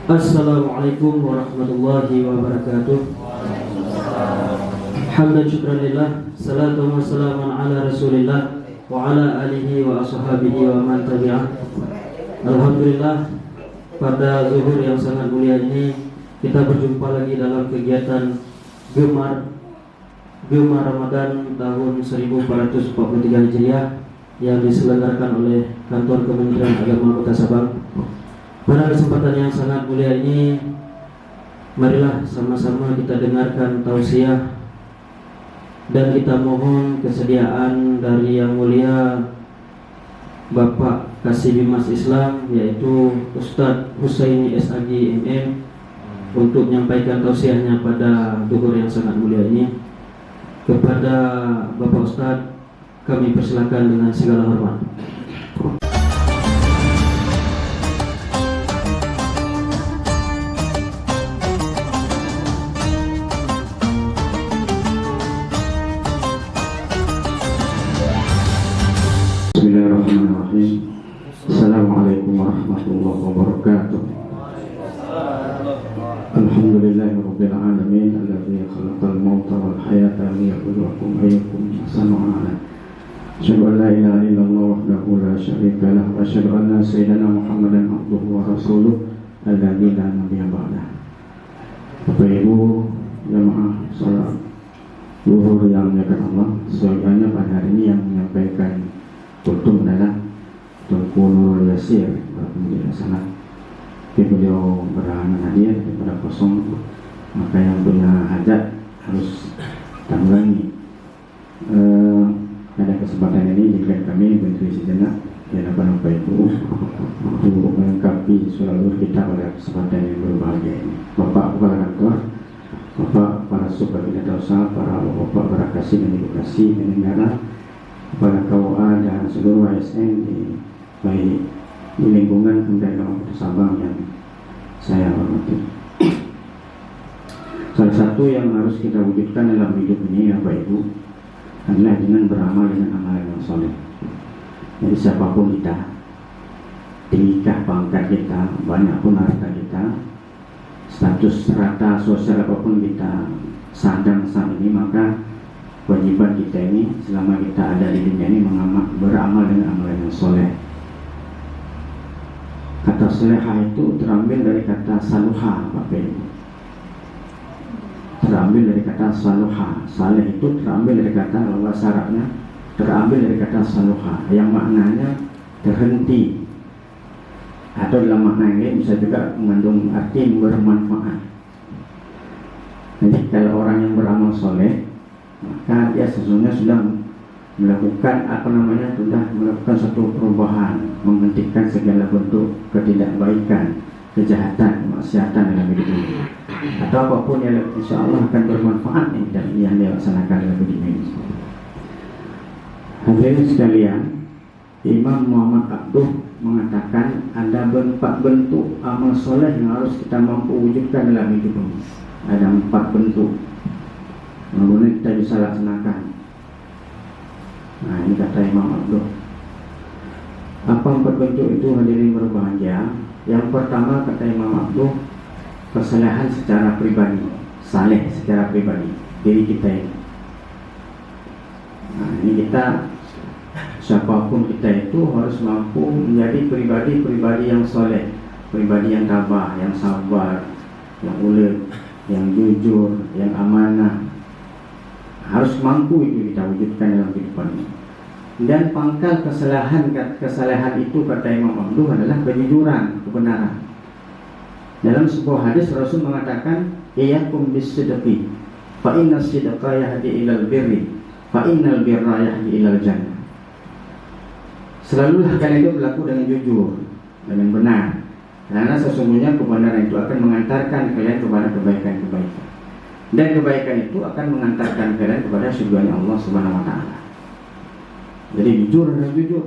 Assalamualaikum warahmatullahi wabarakatuh. Hamdan syukran lillah, salatu wassalamu ala rasulillah wa ala alihi wa ashabihi wa man tabi'ah. Alhamdulillah, pada zuhur yang sangat mulia ini kita berjumpa lagi dalam kegiatan Gemar Ramadan tahun 1443 Hijriah yang diselenggarakan oleh Kantor Kementerian Agama Kota Sabang. Pada kesempatan yang sangat mulia ini, marilah sama-sama kita dengarkan tausiah dan kita mohon kesediaan dari Yang Mulia Bapak Kasih Bimas Islam, yaitu Ustadz Husaini SAG MM, untuk menyampaikan tausiahnya pada zuhur yang sangat mulia ini. Kepada Bapak Ustadz, kami persilakan dengan segala hormat. Bismillahirrahmanirrahim. Assalamualaikum warahmatullahi wabarakatuh. Alhamdulillahirabbil alamin alladzi khalaqal mauta wal hayata liyabluwakum ayyukum ahsanu amala. Asyhadu an la ilaha illallah wahdahu la syarika lah wa asyhadu anna sayyidana Muhammadan abduhu wa rasuluh alladzi la nabiyya ba'dah. Bapak Ibu jamaah salat zuhur yang dimuliakan Allah, seyogyanya pada hari ini yang menyampaikan kultum adalah Tunku Nurul Yasir, kemudian sangat beliau berhalangan hadir daripada kosong, maka yang punya hajat harus tanggungi. Pada kesempatan ini jika kami berdiri sejenak di hadapan Bapak Ibu untuk melengkapi seluruh kita pada kesempatan yang berbahagia ini. Bapak Kepala Kantor, Bapak para Subkabinet Usaha, para Bapak Berakasi dan Ibu Kasih penyelenggara, kepada KUA dan seluruh ASN di lingkungan Kementerian Agama Kota Sabang yang saya hormati. Salah satu yang harus kita wujudkan dalam hidup ini, Bapak Ibu, adalah dengan beramal dengan amalan yang soleh. Jadi siapapun kita, tingkah pangkat kita, banyak pun harta kita, status strata sosial apapun kita sadang saat ini, maka kewajiban kita ini selama kita ada di dunia ini beramal dengan amalan yang soleh. Kata solehah itu terambil dari kata saluha, Bapak Ibu. Terambil dari kata saluha. Saleh itu terambil dari kata bahasa Arabnya, terambil dari kata saluha, yang maknanya terhenti. Atau dalam makna ini bisa juga mengandung arti bermanfaat. Jadi kalau orang yang beramal soleh, maka dia sesungguhnya sudah melakukan sudah melakukan satu perubahan, menghentikan segala bentuk ketidakbaikan, kejahatan, kemaksiatan dalam hidup ini, atau apapun yang insya Allah akan bermanfaat yang dia laksanakan dalam hidup ini. Hadirin sekalian, Imam Muhammad Abduh mengatakan ada 4 bentuk amal soleh yang harus kita mampu wujudkan dalam hidup ini. Ada 4 bentuk. Mudah-mudahan kita bisa laksanakan. Nah, ini kata Imam Abduh. Apa 4 bentuk itu, hadirin berbahagia? Yang pertama kata Imam Abduh, kesalehan secara pribadi, saleh secara pribadi diri kita ini. Nah, ini kita, siapapun kita itu harus mampu menjadi pribadi-pribadi yang soleh, pribadi yang tabah, yang sabar, yang ulet, yang jujur, yang amanah. Harus mampu itu kita wujudkan dalam kehidupan ini. Dan pangkal kesalahan itu kata Imam Abduh adalah kejujuran, kebenaran. Dalam sebuah hadis Rasul mengatakan, "Iyyakum bis-sidqi, fa inna as-sidqa yahdi ilal birri, fa innal birra yahdi ilal jannah." Selalulah kalian itu berlaku dengan jujur, dengan benar, karena sesungguhnya kebenaran itu akan mengantarkan kalian kepada kebaikan-kebaikan. Dan kebaikan itu akan mengantarkan kalian kepada surga Allah Subhanahu wa taala. Jadi jujur,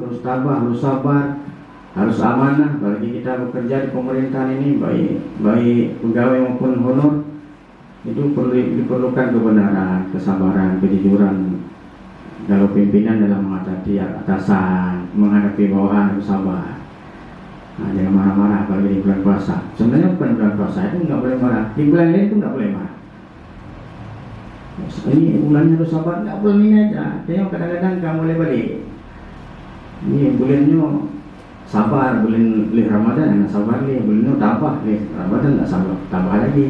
harus tabah, harus sabar, harus amanah. Bagi kita bekerja di pemerintahan ini, baik pegawai maupun honor, itu diperlukan kebenaran, kesabaran, kejujuran. Kalau pimpinan dalam menghadapi atasan, menghadapi bawahan harus sabar. Jangan marah-marah kalau di bulan puasa. Sebenarnya bukan bulan puasa itu nggak boleh marah. Di bulan lain pun nggak boleh marah. Ini bulannya harus sabar, nggak bulan ini aja. Tengok kadang-kadang kamu boleh balik. Ini bulannya sabar, bulan Ramadan sabar nih, bulannya tambah nih, Ramadan nggak sabar, tambah lagi.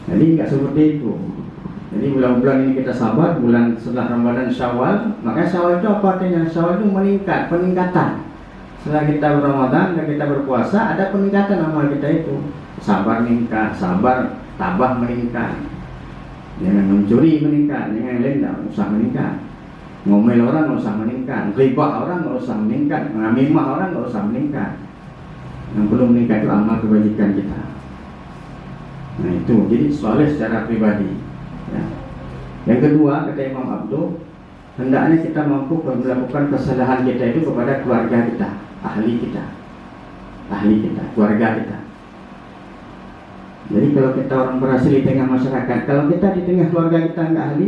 Jadi nggak seperti itu. Jadi bulan-bulan ini kita sabar, bulan setelah Ramadan Syawal, maka Syawal itu apa artinya? Syawal itu meningkat, peningkatan. Setelah kita berRamadan dan kita berpuasa, ada peningkatan amal kita itu. Sabar meningkat, sabar tabah meningkat. Jangan mencuri meningkat, jangan lain tidak usah meningkat. Ngomel orang nggak usah meningkat, ghibah orang nggak usah meningkat, ngamimah orang nggak usah meningkat. Yang perlu meningkat itu amal kebajikan kita. Nah itu, jadi soleh secara pribadi. Ya. Yang kedua, kata Imam Abdul, hendaknya kita mampu melakukan kesalahan kita itu kepada keluarga kita, ahli kita, keluarga kita. Jadi kalau kita orang berhasil di tengah masyarakat, kalau kita di tengah keluarga kita nggak ahli,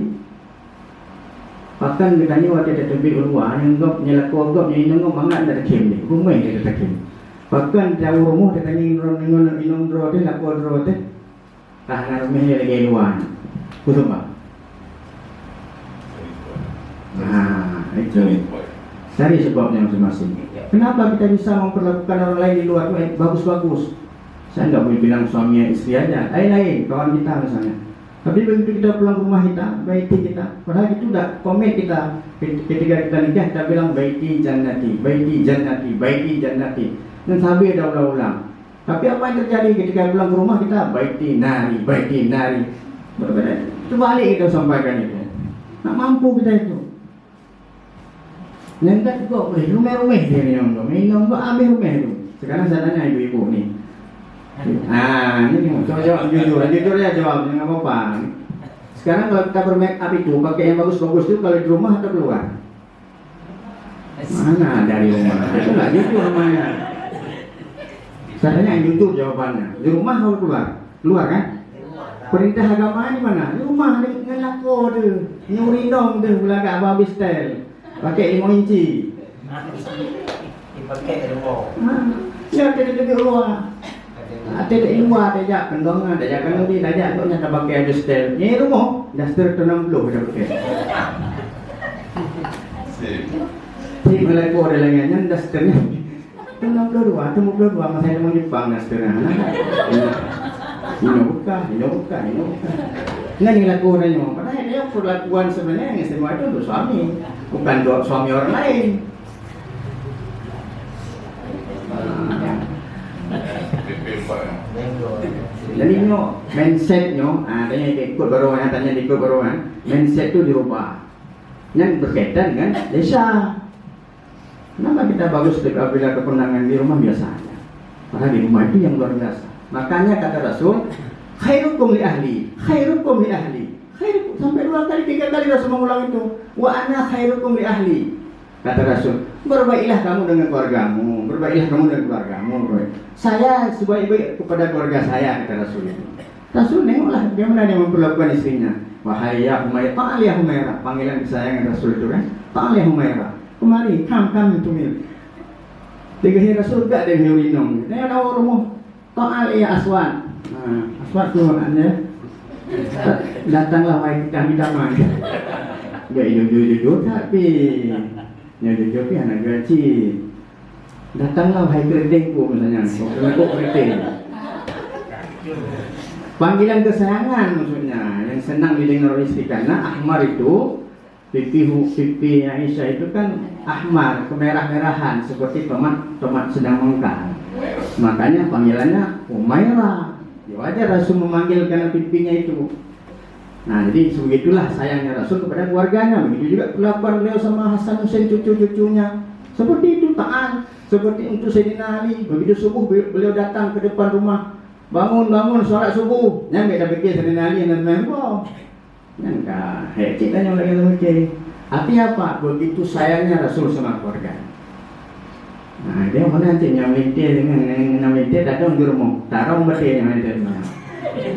bahkan katanya waktu ada tebik luar yang gop nyelako gop yang inong mangat dari kem ni, rumah dia tak kem. Bahkan jauh rumah dia tanya inong dro dia lako dro dia, tahanan rumah dia lagi luar. Betul tak? Nah, itu cari sebabnya masing-masing. Kenapa kita bisa memperlakukan orang lain di luar itu bagus-bagus? Saya nggak boleh bilang suami istri aja, lain-lain kawan kita misalnya. Tapi begitu kita pulang ke rumah kita, baiti kita, padahal itu udah komen kita ketika kita nikah, kita bilang baiti jannati, baiti jannati, baiti jannati. Dan sabi ada ulang-ulang. Tapi apa yang terjadi ketika pulang ke rumah kita baiti nari, baiti nari. Berbeda. Itu balik kita sampaikan itu. Nak mampu kita itu. Nentak juga boleh rumah-rumah dia minum kok ambil rumah itu. Sekarang saya tanya ibu-ibu nih. Ini coba jujur ya jawab, jangan apa-apa. Sekarang kalau kita bermake up itu pakai yang bagus-bagus itu kalau di rumah atau keluar? Mana dari rumah? Itu nggak jujur namanya. Saya tanya yang jujur jawabannya. Di rumah atau keluar? Keluar kan? Perintah agama ni mana? Di rumah ni ngelako dia, nyuri dong dia, belakang babi style, pakai 5 inci. Dipakai rumah. Ya ada luar. Ada di luar ada kendongan, ada kan di ada tu nyata pakai ada style. Ni rumah, daster tu 60 dah pakai. Si ngelako dia lagi nyan dasternya. 62, masa dia mau Jepang dasternya. Ini bukan. Nah ini lakuannya, padahal dia perlakuan sebenarnya yang semua itu untuk suami, bukan untuk suami orang lain. Jadi ini mindsetnya, tanya ikut baruan, mindset itu dirubah. Yang berkaitan dengan desa. Kenapa kita bagus bila kepenangan di rumah biasa aja? Padahal di rumah itu yang luar biasa. Makanya kata Rasul, khairukum li ahli. Khairukum, sampai 2 kali 3 kali Rasul mengulang itu. Wa ana khairukum li ahli. Kata Rasul, berbaiklah kamu dengan keluargamu, Saya sebaik-baik kepada keluarga saya, kata Rasul itu. Rasul nengoklah bagaimana dia memperlakukan istrinya. Wahai ya Humairah, ta'al ya Humairah, panggilan kesayangan Rasul itu kan. Ta'al ya Humairah, kemari, kam tumil. Tiga Rasul gak ada hiurinong. Dia ada rumah. Ta'al ya Aswad. Aswad tu maknanya datanglah wahai kami damai. Gak jujur tapi jujur tapi anak kecil. Datanglah wahai keretengku misalnya. Aku kereteng. Panggilan kesayangan maksudnya yang senang didengar oleh istri karena Ahmar itu pipi Aisyah itu kan ahmar, kemerah-merahan seperti tomat sedang mengkal. Makanya panggilannya Umairah. Ya wajar Rasul memanggil karena pipinya itu. Nah, jadi begitulah sayangnya Rasul kepada keluarganya. Begitu juga perlakuan beliau sama Hasan Hussein cucu-cucunya. Seperti itu taat. Seperti untuk Sayyidina Ali. Begitu subuh beliau datang ke depan rumah. Bangun sholat subuh. Yang tak fikir Sayyidina Ali dan memang. Yang tak hecik tanya lagi macam. Artinya apa? Begitu sayangnya Rasul sama keluarga. Nah, dia mana nanti yang melintir dengan melintir datang di rumah. Taruh mati yang melintir.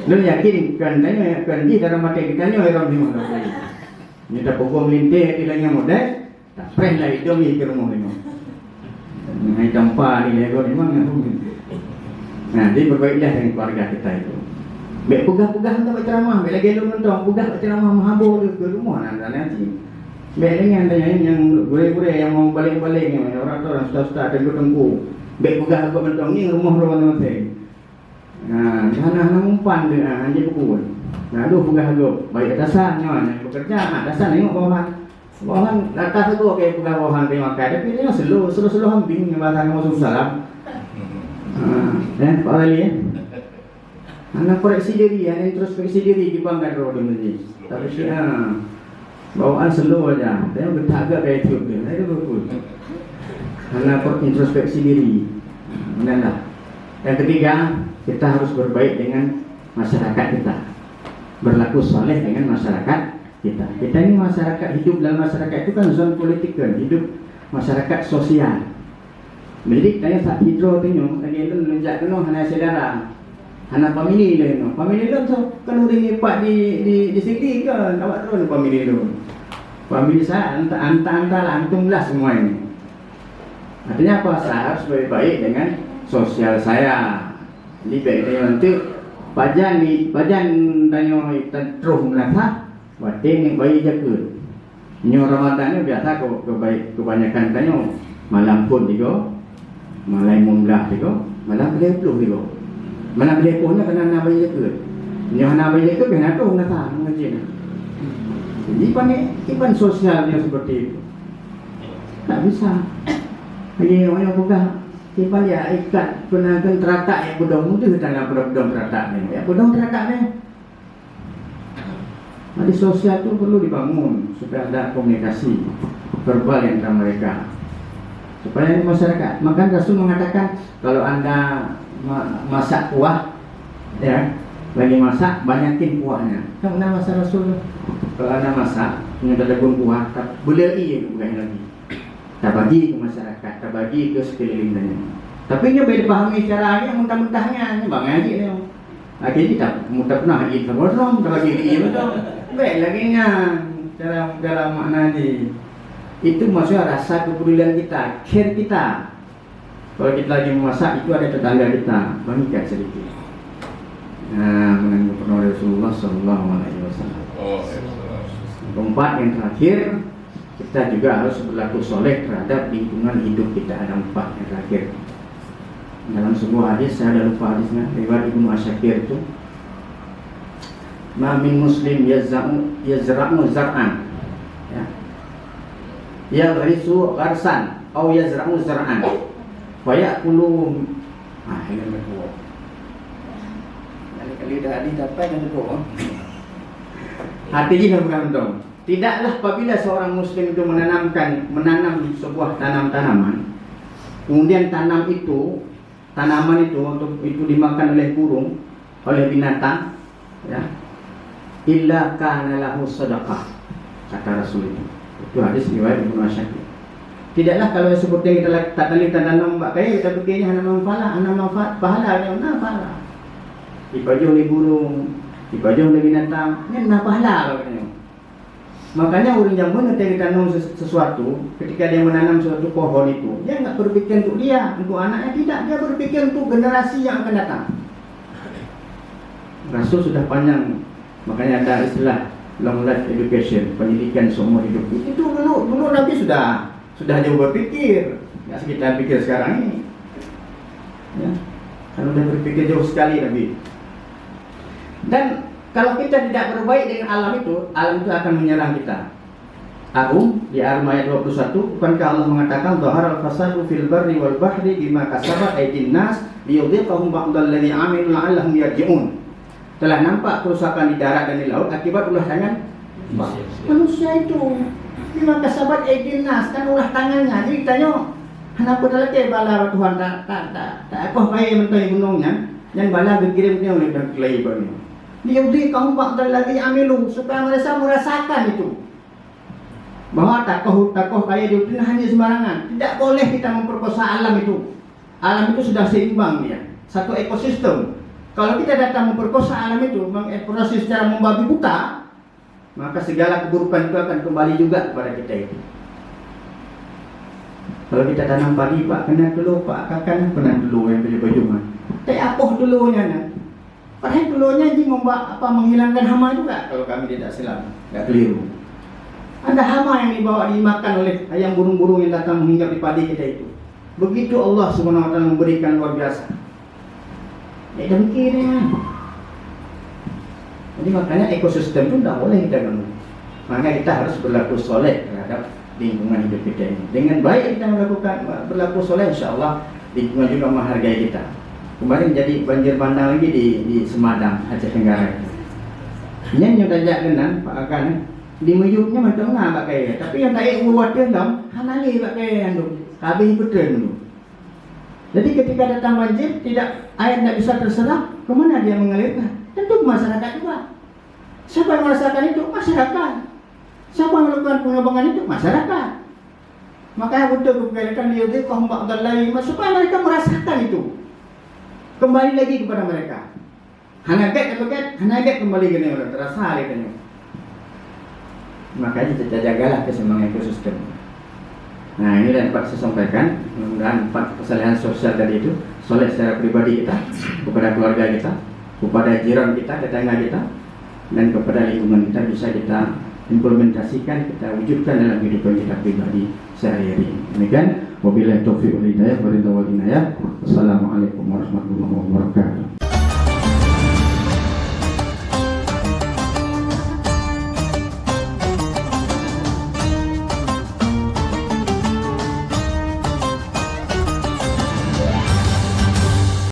Lu yakin kan tanya kan di dalam mati kita ni orang di mana lagi. Ni tak pokok melintir di lainnya modal. Tak pernah itu di rumah ni. Hai tanpa ni lego memang. Nah, dia berbaiklah dengan keluarga kita itu. Baik pegah-pegah untuk ceramah, baik lagi lu mentong, pegah ceramah mahabur ke rumah nanti. Baik dengan yang gure-gure yang mau balik-balik ni orang tu orang ustaz-ustaz tengku-tengku. Baik pegah aku mentong ni rumah nanti. Nah, jangan umpan dia anjing pukul. Nah, aduh pegah aku. Baik atasan yang bekerja, atasan tengok bawahan. Bawahan atas aku okey pegah bawahan terima kasih. Tapi dia slow hambing yang bahasa kamu salam. Pak Ali ya. Anak koreksi diri, introspeksi diri di bangga roh di tapi sih bawaan slow aja. Saya bertagak kayak itu dia. Itu betul. Anak introspeksi diri. Benar. Yang ketiga, kita harus berbaik dengan masyarakat kita. Berlaku soleh dengan masyarakat kita. Kita ini masyarakat, hidup dalam masyarakat itu kan zona politik kan, hidup masyarakat sosial. Jadi saya tak hidro tengok, lagi itu menunjak tu hanya saudara. Anak family dia no. Family dia tu kan uring ipak di sini kan. Awak tahu family dia. Family saya antara antumlah semua ini. Artinya apa? Saya harus baik-baik dengan sosial saya. Jadi baik nanti pajan tanya terus melata, wating bayi jaga. Nyo Ramadan ni biasa kebanyakan tanya malam pun juga, malam mumlah juga, malam belepluh juga. Mana belepluhnya kena nak bayi jaga. Nyo nak bayi jaga kena tu melata mengaji. Jadi ipan sosialnya seperti itu. Tak bisa. Lagi orang buka kita lihat ikat penakan teratak yang bodong tu tanah bodong teratak ni. Ya bodong teratak ni. Di sosial tu perlu dibangun supaya ada komunikasi verbal antara mereka. Supaya masyarakat. Maka Rasul mengatakan kalau anda masak kuah, ya lagi masak banyakin kuahnya. Kan nama masa Rasul. Kalau anda masak punya dalam kuah, tak boleh bukan lagi. Tak bagi ke masyarakat, tak bagi ke sekelilingnya. Tapi dia boleh fahami caranya mentah-mentahnya, ni bang haji ni. Akhirnya tak mudah pernah haji terus tak bagi dia betul. Baik lagi nya cara makna ni. Itu maksudnya rasa kepedulian kita, care kita. Kalau kita lagi memasak itu ada tetangga kita, bangikan sedikit. Nah, mengenai Rasulullah sallallahu alaihi wasallam. Keempat yang terakhir, kita juga harus berlaku soleh terhadap lingkungan hidup kita. Ada empat yang terakhir. Dalam sebuah hadis, saya dah lupa hadisnya, riwayat Ibnu Asyakir itu, ma min muslim yazra'u zar'an, ya, yaghrisu gharsan atau yazra'u zar'an wa ya'kulu ini betul. Kali dah dapat yang betul. Hatinya bukan betul. Tidaklah apabila seorang muslim itu menanam sebuah tanaman, kemudian tanaman itu untuk itu dimakan oleh burung, oleh binatang, ya, illa kana lahu sadaqah, kata Rasul itu. Itu hadis riwayat Ibnu Asyakir. Tidaklah kalau seperti kita tak tali tanam mbak kaya kita fikirnya hanya manfaat pahala yang pahala. Dipajung oleh burung, dipajung oleh binatang, ni pahala katanya. Makanya orang yang mengerti tanam sesuatu, ketika dia menanam suatu pohon itu, dia enggak berpikir untuk dia, untuk anaknya, tidak. Dia berpikir untuk generasi yang akan datang. Rasul sudah panjang, makanya ada istilah long life education, pendidikan seumur hidup. Itu dulu Nabi sudah jauh berpikir, enggak sekitar pikir sekarang ini. Ya, kalau sudah berpikir jauh sekali Nabi. Dan kalau kita tidak berbaik dengan alam itu akan menyerang kita. Di ayat 21, bukankah Allah mengatakan dhaharal fasadu fil barri wal bahri bima kasabat aydin nas liyudhiqahum ba'dal ladzi 'amilu la'allahum yarji'un. Telah nampak kerusakan di darat dan di laut akibat ulah tangan manusia itu. Bima kasabat aydin nas, kan ulah tangannya. Jadi tanya, kenapa dalam bala Tuhan tak apa baik mentai gunungnya yang bala dikirimnya oleh berkelai bani. Diudi kaum ba'dal ladzi amilu, supaya mereka merasakan itu bahwa takoh kaya di dunia hanya sembarangan. Tidak boleh kita memperkosa alam itu. Alam itu sudah seimbang dia, satu ekosistem. Kalau kita datang memperkosa alam itu, mengeksplorasi secara membabi buta, maka segala keburukan itu akan kembali juga kepada kita itu. Kalau kita tanam padi Pak, kena dulu Pak, kakan kena dulu yang baju-baju. Tak apoh dulunya nak. Padahal dulunya ini menghilangkan hama juga kalau kami tidak silap, tidak keliru. Ada hama yang dibawa dimakan oleh ayam burung-burung yang datang menginap di padi kita itu. Begitu Allah Subhanahu wa taala memberikan luar biasa. Ya demikian. Jadi makanya ekosistem itu tidak boleh kita ganggu. Maka kita harus berlaku soleh terhadap lingkungan hidup kita ini. Dengan baik kita melakukan berlaku soleh, insya Allah lingkungan juga menghargai kita. Kemarin jadi banjir bandang lagi di Semadang, Aceh Tenggara. Ini yang tajak kenan Pak Akan. Di mejuknya macam mana pakai, tapi yang tak buat dia dong, hanali pakai yang tu, habis betul dulu. Jadi ketika datang banjir, tidak air tidak bisa terserap, kemana dia mengalirkan? Tentu masyarakat juga. Siapa yang merasakan itu? Masyarakat. Siapa yang melakukan pengembangan itu? Masyarakat. Makanya betul kebaikan dia itu kaum ba'dal lain, supaya mereka merasakan itu. Kembali lagi kepada mereka. Hanaget kembali ke mereka, terasa hari ini. Makanya kita jagalah keseimbangan ekosistem. Nah ini yang dapat saya sampaikan. Mudah-mudahan 4 kesalahan sosial tadi itu soleh secara pribadi kita, kepada keluarga kita, kepada jiran kita, tetangga kita, dan kepada lingkungan kita bisa kita implementasikan, kita wujudkan dalam kehidupan kita pribadi sehari-hari. Demikian, wabillahi taufiq wal hidayah, Assalamualaikum warahmatullahi wabarakatuh.